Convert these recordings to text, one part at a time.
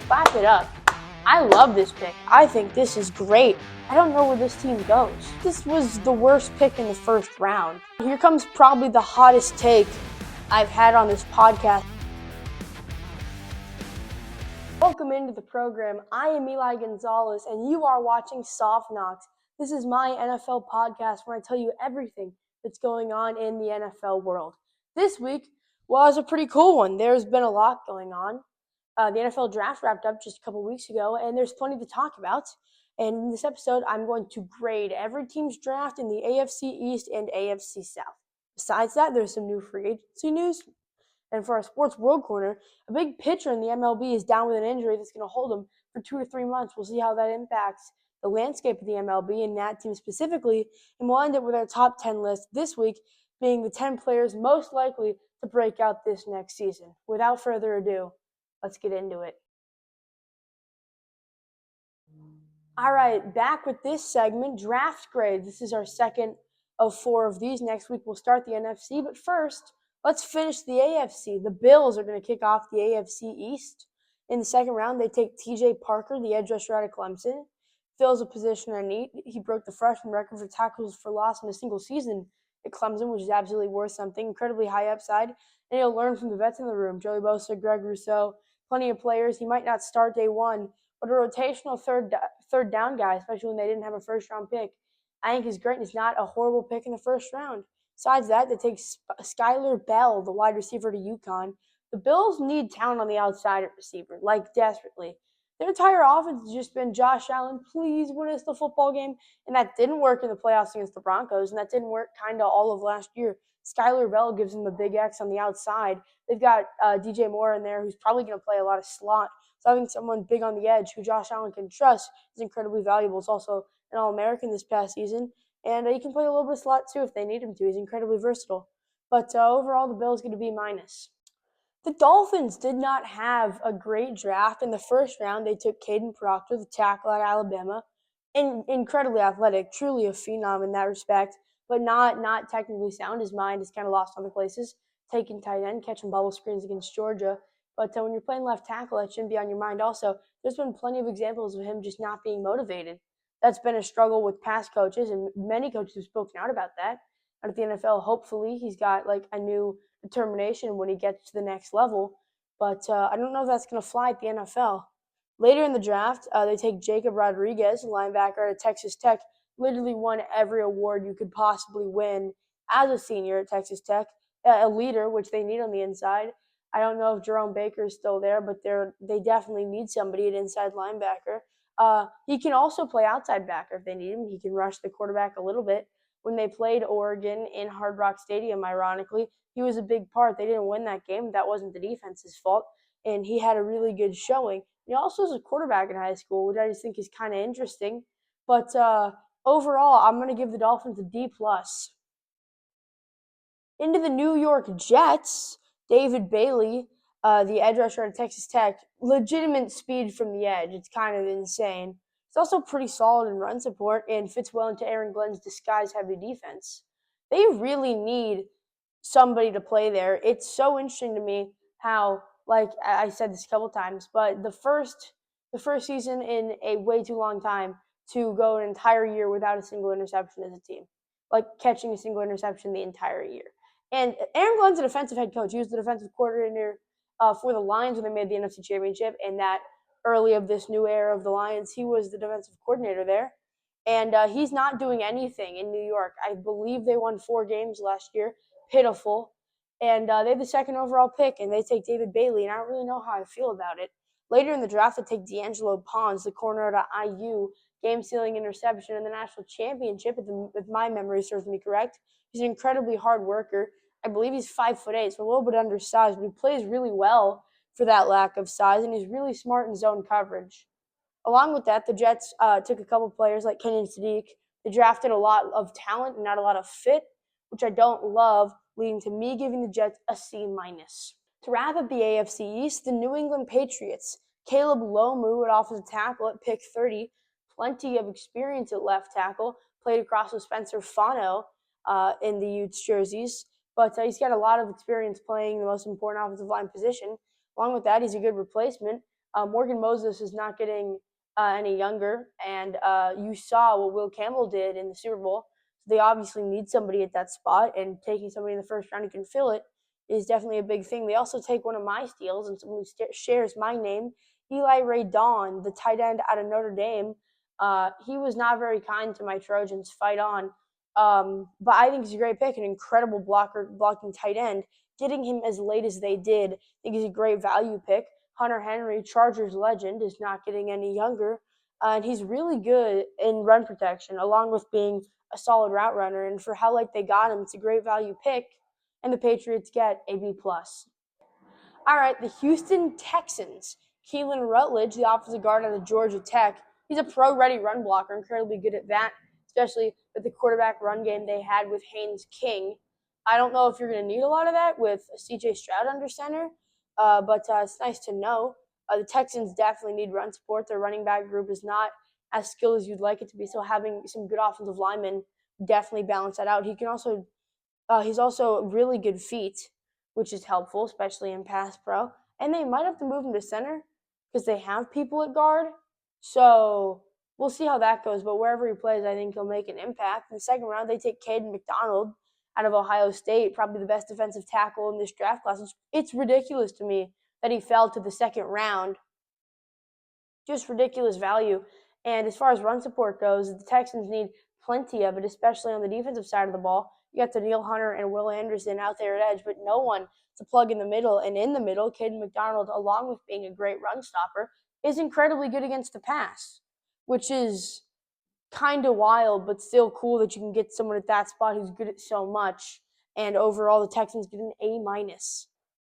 Clap it up. I love this pick. I think this is great. I don't know where this team goes. This was the worst pick in the first round. Here comes probably the hottest take I've had on this podcast. Welcome into the program. I am Eli Gonzalez, and you are watching Soft Knocks. This is my NFL podcast where I tell you everything that's going on in the NFL world. This week was a pretty cool one. There's been a lot going on. The NFL draft wrapped up just a couple weeks ago, and there's plenty to talk about. And in this episode, I'm going to grade every team's draft in the AFC East and AFC South. Besides that, there's some new free agency news. And for our Sports World Corner, a big pitcher in the MLB is down with an injury that's going to hold him for 2 to 3 months. We'll see how that impacts the landscape of the MLB and that team specifically. And we'll end it with our top 10 list this week, being the 10 players most likely to break out this next season. Without further ado, let's get into it. All right, back with this segment, draft grade. This is our second of 4 of these. Next week, we'll start the NFC. But first, let's finish the AFC. The Bills are going to kick off the AFC East. In the second round, they take TJ Parker, the edge rusher out of Clemson. Fills a position I need. He broke the freshman record for tackles for loss in a single season at Clemson, which is absolutely worth something. Incredibly high upside. And he'll learn from the vets in the room. Joey Bosa, Greg Rousseau, plenty of players. He might not start day one, but a rotational third down guy, especially when they didn't have a first-round pick, I think is great. And it's not a horrible pick in the first round. Besides that, they take Skylar Bell, the wide receiver to UConn. The Bills need talent on the outside at receiver, like desperately. Their entire offense has just been Josh Allen, please win us the football game. And that didn't work in the playoffs against the Broncos, and that didn't work kind of all of last year. Skylar Bell gives them a big X on the outside. They've got DJ Moore in there, who's probably going to play a lot of slot. So having someone big on the edge who Josh Allen can trust is incredibly valuable. It's also an All-American this past season. And he can play a little bit of slot too if they need him to. He's incredibly versatile. But overall, the Bills get a B-. The Dolphins did not have a great draft. In the first round, they took Caden Proctor, the tackle at Alabama. Incredibly athletic, truly a phenom in that respect, but not technically sound. His mind is kind of lost other places. Taking tight end, catching bubble screens against Georgia. But when you're playing left tackle, that shouldn't be on your mind also. There's been plenty of examples of him just not being motivated. That's been a struggle with past coaches, and many coaches have spoken out about that. And at the NFL, hopefully he's got like a new determination when he gets to the next level. But I don't know if that's going to fly at the NFL. Later in the draft, they take Jacob Rodriguez, a linebacker at Texas Tech, literally won every award you could possibly win as a senior at Texas Tech, a leader, which they need on the inside. I don't know if Jerome Baker is still there, but they definitely need somebody at inside linebacker. He can also play outside backer if they need him. He can rush the quarterback a little bit. When they played Oregon in Hard Rock Stadium, ironically, he was a big part. They didn't win that game. That wasn't the defense's fault, and he had a really good showing. He also was a quarterback in high school, which I just think is kind of interesting. But overall, I'm going to give the Dolphins a D+. Into the New York Jets, David Bailey, the edge rusher at Texas Tech, legitimate speed from the edge. It's kind of insane. He's also pretty solid in run support and fits well into Aaron Glenn's disguise-heavy defense. They really need somebody to play there. It's so interesting to me how, like I said this a couple times, but the first season in a way too long time to go an entire year without a single interception as a team, like catching a single interception the entire year. And Aaron Glenn's a defensive head coach. He was the defensive coordinator for the Lions when they made the NFC Championship. And that early of this new era of the Lions, he was the defensive coordinator there. And he's not doing anything in New York. I believe they won 4 games last year. Pitiful. And they have the second overall pick, and they take David Bailey, and I don't really know how I feel about it. Later in the draft, they take D'Angelo Pons, the corner at IU, game-sealing interception in the national championship, if my memory serves me correct. He's an incredibly hard worker. I believe he's 5'8", so a little bit undersized, but he plays really well for that lack of size, and he's really smart in zone coverage. Along with that, the Jets took a couple players like Kenyon Sadiq. They drafted a lot of talent and not a lot of fit, which I don't love, leading to me giving the Jets a C-. To wrap up the AFC East, the New England Patriots. Caleb Lomu at offensive tackle at pick 30. Plenty of experience at left tackle. Played across with Spencer Fano in the Utes jerseys. But he's got a lot of experience playing the most important offensive line position. Along with that, he's a good replacement. Morgan Moses is not getting any younger, and you saw what Will Campbell did in the Super Bowl. So they obviously need somebody at that spot, and taking somebody in the first round who can fill it is definitely a big thing. They also take one of my steals and someone who shares my name, Eli Ray Dawn, the tight end out of Notre Dame. He was not very kind to my Trojans. Fight on. But I think he's a great pick, an incredible blocking tight end. Getting him as late as they did, I think he's a great value pick. Hunter Henry, Chargers legend, is not getting any younger. And he's really good in run protection, along with being a solid route runner. And for how late they got him, it's a great value pick. And the Patriots get a B+. All right, the Houston Texans. Keelan Rutledge, the offensive guard out of Georgia Tech. He's a pro-ready run blocker, incredibly good at that, especially with the quarterback run game they had with Haynes King. I don't know if you're going to need a lot of that with C.J. Stroud under center, but it's nice to know. The Texans definitely need run support. Their running back group is not as skilled as you'd like it to be, so having some good offensive linemen definitely balance that out. He's also really good feet, which is helpful, especially in pass pro. And they might have to move him to center because they have people at guard. So we'll see how that goes. But wherever he plays, I think he'll make an impact. In the second round, they take Caden McDonald out of Ohio State, probably the best defensive tackle in this draft class. It's ridiculous to me that he fell to the second round. Just ridiculous value. And as far as run support goes, the Texans need plenty of it, especially on the defensive side of the ball. You got Danielle Hunter and Will Anderson out there at edge, but no one to plug in the middle. And in the middle, Caden McDonald, along with being a great run stopper, is incredibly good against the pass, which is kind of wild, but still cool that you can get someone at that spot who's good at so much. And overall, the Texans get an A-.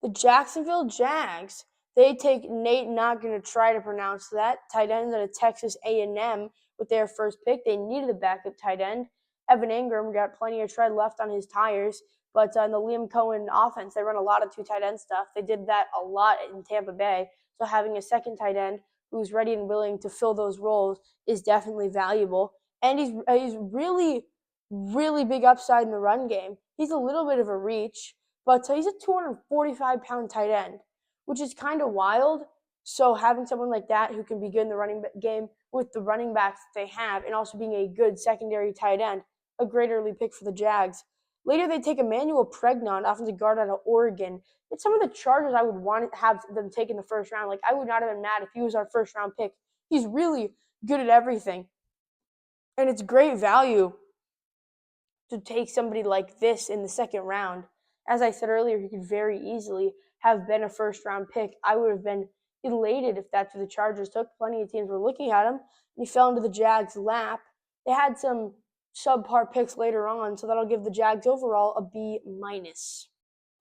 The Jacksonville Jags, they take Nate, not going to try to pronounce that, tight end out of Texas A&M with their first pick. They needed a backup tight end. Evan Ingram got plenty of tread left on his tires, but in the Liam Cohen offense, they run a lot of two tight end stuff. They did that a lot in Tampa Bay, so having a second tight end who's ready and willing to fill those roles is definitely valuable. And he's really, really big upside in the run game. He's a little bit of a reach, but he's a 245-pound tight end, which is kind of wild. So having someone like that who can be good in the running game with the running backs that they have and also being a good secondary tight end, a great early pick for the Jags. Later, they take Emmanuel Pregnon, offensive guard out of Oregon. It's some of the Chargers I would want to have them take in the first round. Like, I would not have been mad if he was our first-round pick. He's really good at everything. And it's great value to take somebody like this in the second round. As I said earlier, he could very easily have been a first-round pick. I would have been elated if that's who the Chargers took. Plenty of teams were looking at him, and he fell into the Jags' lap. They had some subpar picks later on, so that'll give the Jags overall a B-.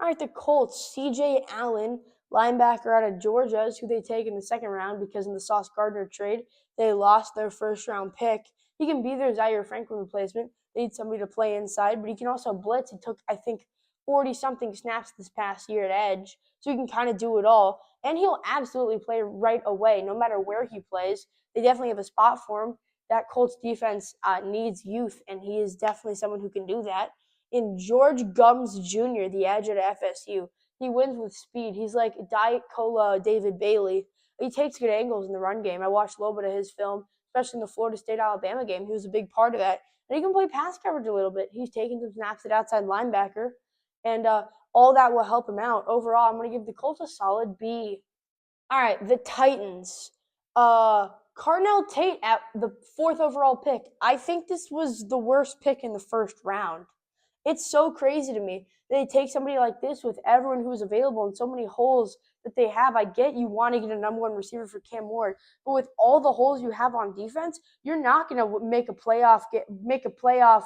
All right, the Colts, C.J. Allen, linebacker out of Georgia, is who they take in the second round because in the Sauce Gardner trade, they lost their first-round pick. He can be their Zaire Franklin replacement. They need somebody to play inside, but he can also blitz. He took, I think, 40-something snaps this past year at edge, so he can kind of do it all. And he'll absolutely play right away, no matter where he plays. They definitely have a spot for him. That Colts defense needs youth, and he is definitely someone who can do that. In George Gums Jr., the edge at FSU, he wins with speed. He's like Diet Cola David Bailey. He takes good angles in the run game. I watched a little bit of his film, especially in the Florida State-Alabama game. He was a big part of that. And he can play pass coverage a little bit. He's taking some snaps at outside linebacker, and all that will help him out. Overall, I'm going to give the Colts a solid B. All right, the Titans. Carnell Tate at the 4th overall pick. I think this was the worst pick in the first round. It's so crazy to me that they take somebody like this with everyone who's available and so many holes that they have. I get you want to get a number one receiver for Cam Ward, but with all the holes you have on defense, you're not going to make a playoff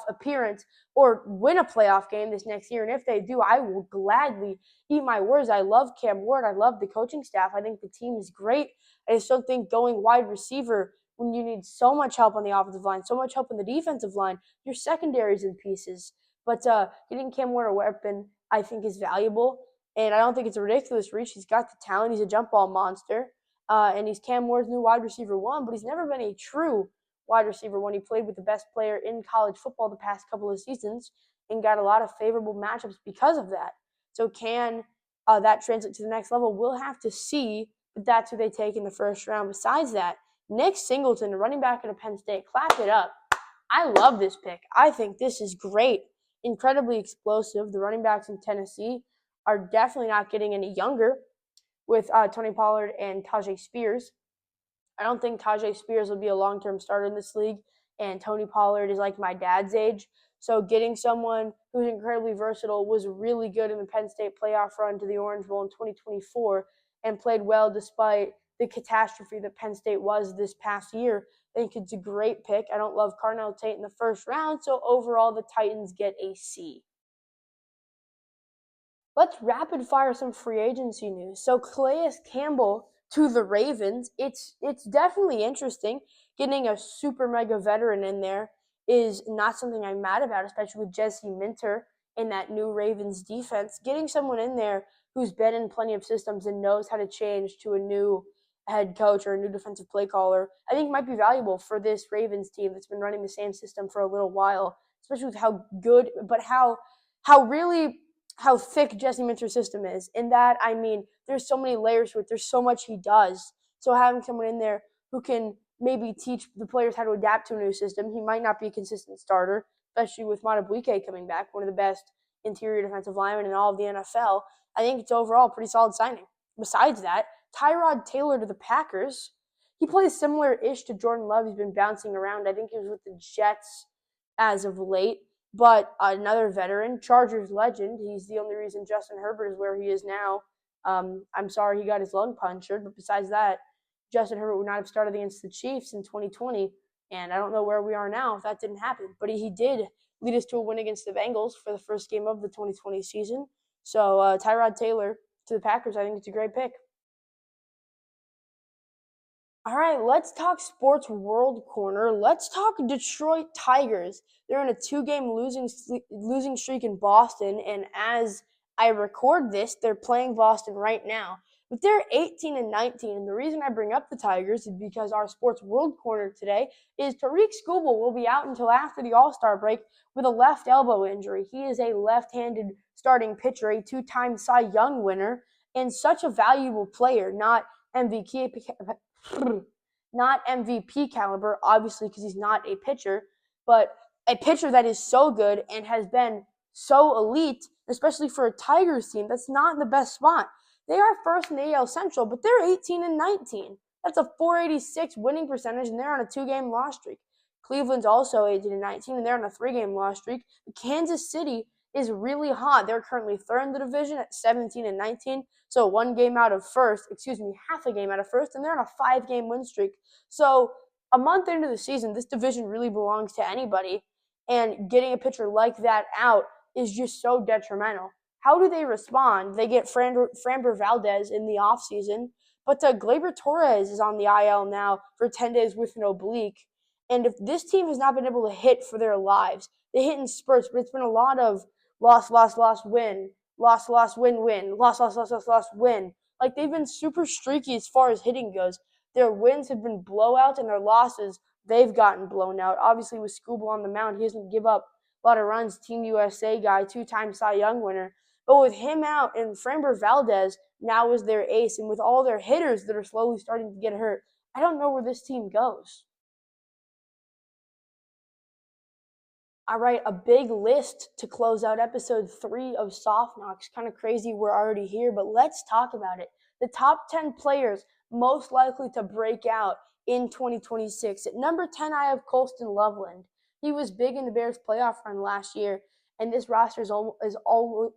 appearance or win a playoff game this next year. And if they do, I will gladly eat my words. I love Cam Ward. I love the coaching staff. I think the team is great. I just don't think going wide receiver when you need so much help on the offensive line, so much help on the defensive line, your secondaries in pieces. But getting Cam Ward a weapon, I think, is valuable. And I don't think it's a ridiculous reach. He's got the talent. He's a jump ball monster. And he's Cam Ward's new wide receiver one, but he's never been a true wide receiver one. He played with the best player in college football the past couple of seasons and got a lot of favorable matchups because of that. So can that translate to the next level? We'll have to see. but that's who they take in the first round. Besides that, Nick Singleton, a running back at Penn State, clap it up. I love this pick. I think this is great. Incredibly explosive. The running backs in Tennessee are definitely not getting any younger with Tony Pollard and Tajay Spears. I don't think Tajay Spears will be a long-term starter in this league, and Tony Pollard is like my dad's age. So getting someone who's incredibly versatile, was really good in the Penn State playoff run to the Orange Bowl in 2024, and played well despite the catastrophe that Penn State was this past year. I think it's a great pick. I don't love Carnell Tate in the first round, so overall the Titans get a C. Let's rapid fire some free agency news. So Calais Campbell to the Ravens. It's definitely interesting. Getting a super mega veteran in there is not something I'm mad about, especially with Jesse Minter in that new Ravens defense. Getting someone in there who's been in plenty of systems and knows how to change to a new head coach or a new defensive play caller, I think might be valuable for this Ravens team that's been running the same system for a little while, especially with how good, but how thick Jesse Minter's system is. In that, I mean, there's so many layers to it. There's so much he does. So having someone in there who can maybe teach the players how to adapt to a new system. He might not be a consistent starter, especially with Madubuike coming back, one of the best interior defensive linemen in all of the NFL. I think it's overall a pretty solid signing. Besides that, Tyrod Taylor to the Packers. He plays similar-ish to Jordan Love. He's been bouncing around. I think he was with the Jets as of late. But another veteran, Chargers legend. He's the only reason Justin Herbert is where he is now. I'm sorry he got his lung punctured, but besides that, Justin Herbert would not have started against the Chiefs in 2020, and I don't know where we are now if that didn't happen. But he did lead us to a win against the Bengals for the first game of the 2020 season. So Tyrod Taylor to the Packers, I think it's a great pick. All right, let's talk Sports World Corner. Let's talk Detroit Tigers. They're in a two-game losing streak in Boston, and as I record this, they're playing Boston right now. But they're 18-19, and the reason I bring up the Tigers is because our Sports World Corner today is Tariq Skubal will be out until after the All-Star break with a left elbow injury. He is a left-handed starting pitcher, a two-time Cy Young winner, and such a valuable player, not MVP caliber, obviously, because he's not a pitcher, but a pitcher that is so good and has been so elite, especially for a Tigers team that's not in the best spot. They are first in the AL Central, but they're 18-19. That's a .486 winning percentage, and they're on a two-game loss streak. Cleveland's also 18-19, and they're on a three-game loss streak. Kansas City is really hot. They're currently third in the division at 17-19. So half a game out of first, and they're on a 5-game win streak. So a month into the season, this division really belongs to anybody. And getting a pitcher like that out is just so detrimental. How do they respond? They get Framber Valdez in the offseason, but Gleyber Torres is on the IL now for 10 days with an oblique. And if this team has not been able to hit for their lives, they hit in spurts, but it's been a lot of loss, win, loss, win, loss, win. Like, they've been super streaky as far as hitting goes. Their wins have been blowouts, and their losses, they've gotten blown out. Obviously, with Skubal on the mound, he doesn't give up a lot of runs. Team USA guy, two-time Cy Young winner. But with him out and Framber Valdez now is their ace, and with all their hitters that are slowly starting to get hurt, I don't know where this team goes. All right, a big list to close out episode 3 of Soft Knocks. Kind of crazy we're already here, but let's talk about it. The top 10 players most likely to break out in 2026. At number 10, I have Colston Loveland. He was big in the Bears playoff run last year, and this roster is all.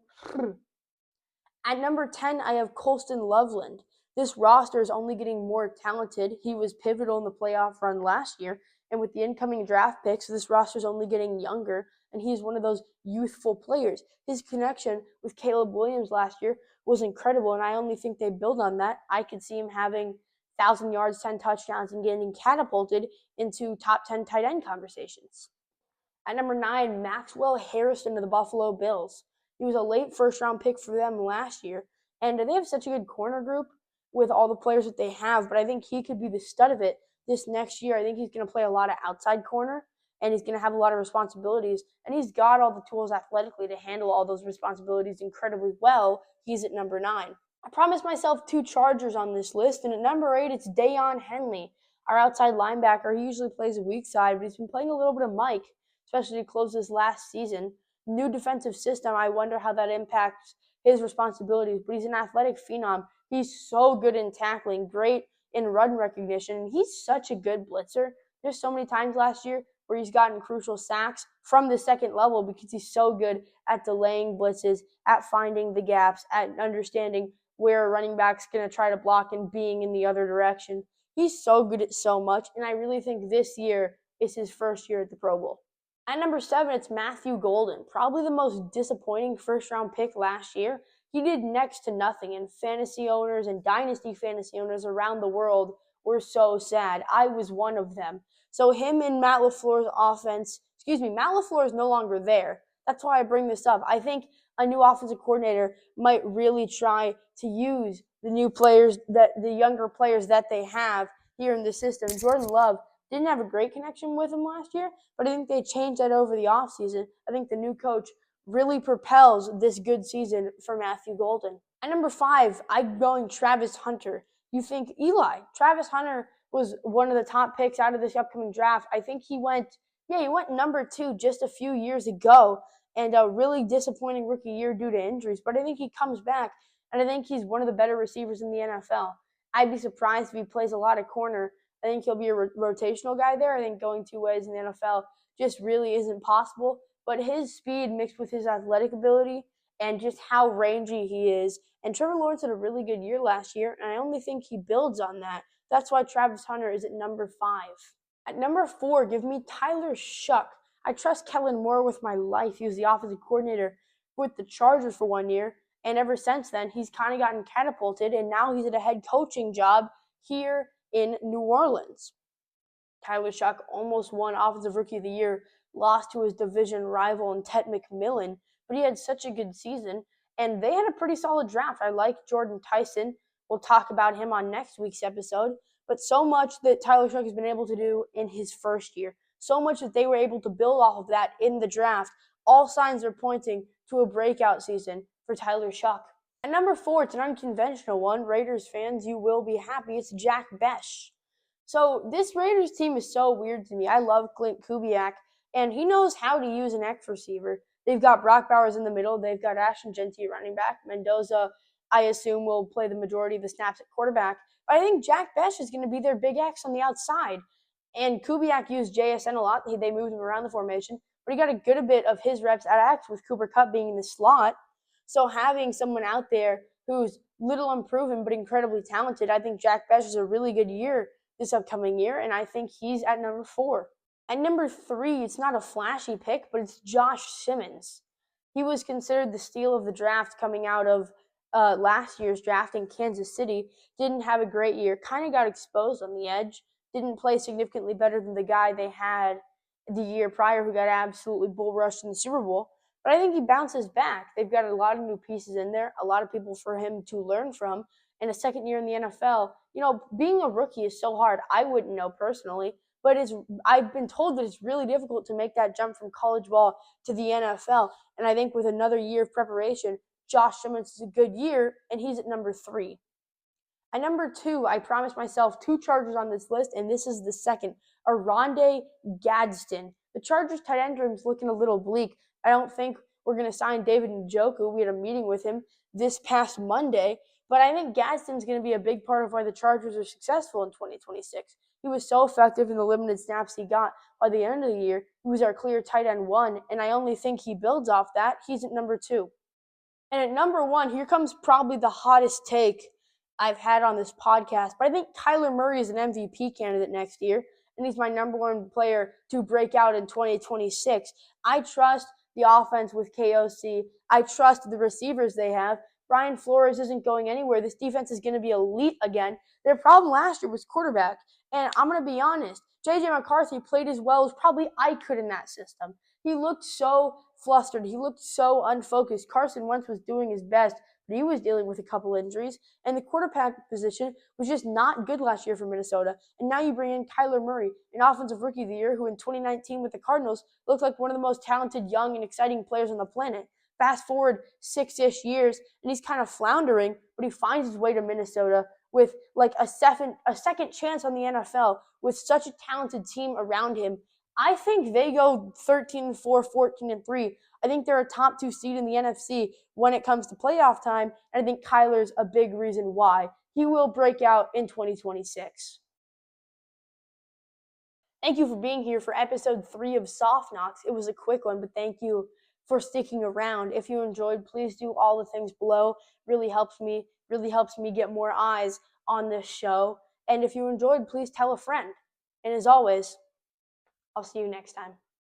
At number 10, I have Colston Loveland. This roster is only getting more talented. He was pivotal in the playoff run last year, and with the incoming draft picks, this roster is only getting younger, and he's one of those youthful players. His connection with Caleb Williams last year was incredible, and I only think they build on that. I could see him having 1,000 yards, 10 touchdowns, and getting catapulted into top 10 tight end conversations. At number 9, Maxwell Harrison of the Buffalo Bills. He was a late first-round pick for them last year, and they have such a good corner group with all the players that they have, but I think he could be the stud of it this next year. I think he's going to play a lot of outside corner, and he's going to have a lot of responsibilities, and he's got all the tools athletically to handle all those responsibilities incredibly well. He's at number 9. I promised myself 2 Chargers on this list, and at number 8, it's Deion Henley, our outside linebacker. He usually plays a weak side, but he's been playing a little bit of Mike, especially to close this last season. New defensive system, I wonder how that impacts his responsibilities, but he's an athletic phenom. He's so good in tackling, great in run recognition, and he's such a good blitzer. There's so many times last year where he's gotten crucial sacks from the second level because he's so good at delaying blitzes, at finding the gaps, at understanding where a running back's going to try to block and being in the other direction. He's so good at so much, and I really think this year is his first year at the Pro Bowl. At number 7, it's Matthew Golden, probably the most disappointing first-round pick last year. He did next to nothing, and fantasy owners and dynasty fantasy owners around the world were so sad. I was one of them. So him and Matt LaFleur's offense, Matt LaFleur is no longer there. That's why I bring this up. I think a new offensive coordinator might really try to use the younger players that they have here in the system. Jordan Love didn't have a great connection with him last year, but I think they changed that over the offseason. I think the new coach really propels this good season for Matthew Golden. At number 5, I'm going Travis Hunter. You think Eli. Travis Hunter was one of the top picks out of this upcoming draft. I think he went number 2 just a few years ago, and a really disappointing rookie year due to injuries. But I think he comes back, and I think he's one of the better receivers in the NFL. I'd be surprised if he plays a lot of corner. I think he'll be a rotational guy there. I think going 2 ways in the NFL just really isn't possible. But his speed mixed with his athletic ability and just how rangy he is. And Trevor Lawrence had a really good year last year, and I only think he builds on that. That's why Travis Hunter is at number 5. At number 4, give me Tyler Shough. I trust Kellen Moore with my life. He was the offensive coordinator with the Chargers for 1 year, and ever since then, he's kind of gotten catapulted, and now he's at a head coaching job here in New Orleans. Tyler Shough almost won Offensive Rookie of the Year, lost to his division rival in Ted McMillan, but he had such a good season, and they had a pretty solid draft. I like Jordan Tyson. We'll talk about him on next week's episode, but so much that Tyler Shough has been able to do in his first year, so much that they were able to build off of that in the draft. All signs are pointing to a breakout season for Tyler Shough. At number 4, it's an unconventional one. Raiders fans, you will be happy. It's Jack Bech. So this Raiders team is so weird to me. I love Clint Kubiak, and he knows how to use an X receiver. They've got Brock Bowers in the middle. They've got Ashton Genty at running back. Mendoza, I assume, will play the majority of the snaps at quarterback. But I think Jack Bech is going to be their big X on the outside. And Kubiak used JSN a lot. They moved him around the formation. But he got a good bit of his reps at X with Cooper Kupp being in the slot. So having someone out there who's little unproven but incredibly talented, I think Jack Bech is a really good year this upcoming year, and I think he's at number 4. At number 3, it's not a flashy pick, but it's Josh Simmons. He was considered the steal of the draft coming out of last year's draft in Kansas City. Didn't have a great year, kind of got exposed on the edge, didn't play significantly better than the guy they had the year prior who got absolutely bull rushed in the Super Bowl. But I think he bounces back. They've got a lot of new pieces in there, a lot of people for him to learn from. And a second year in the NFL, being a rookie is so hard. I wouldn't know personally, but I've been told that it's really difficult to make that jump from college ball to the NFL. And I think with another year of preparation, Josh Simmons is a good year, and he's at number 3. At number 2, I promised myself 2 Chargers on this list, and this is the second. Oronde Gadsden. The Chargers tight end room is looking a little bleak. I don't think we're going to sign David Njoku. We had a meeting with him this past Monday. But I think Gadsden's going to be a big part of why the Chargers are successful in 2026. He was so effective in the limited snaps he got by the end of the year. He was our clear tight end 1, and I only think he builds off that. He's at number 2. And at number 1, here comes probably the hottest take I've had on this podcast. But I think Kyler Murray is an MVP candidate next year, and he's my number 1 player to break out in 2026. I trust the offense with KOC. I trust the receivers they have. Brian Flores isn't going anywhere. This defense is going to be elite again. Their problem last year was quarterback. And I'm going to be honest, J.J. McCarthy played as well as probably I could in that system. He looked so flustered. He looked so unfocused. Carson Wentz was doing his best, but he was dealing with a couple injuries. And the quarterback position was just not good last year for Minnesota. And now you bring in Kyler Murray, an offensive rookie of the year who in 2019 with the Cardinals looked like one of the most talented, young, and exciting players on the planet. Fast forward 6-ish years, and he's kind of floundering, but he finds his way to Minnesota with like a second chance on the NFL with such a talented team around him. I think they go 13-4, 14-3. I think they're a top 2 seed in the NFC when it comes to playoff time, and I think Kyler's a big reason why. He will break out in 2026. Thank you for being here for episode 3 of Soft Knocks. It was a quick one, but thank you for sticking around. If you enjoyed, please do all the things below. Really helps me get more eyes on this show. And if you enjoyed, please tell a friend. And as always, I'll see you next time.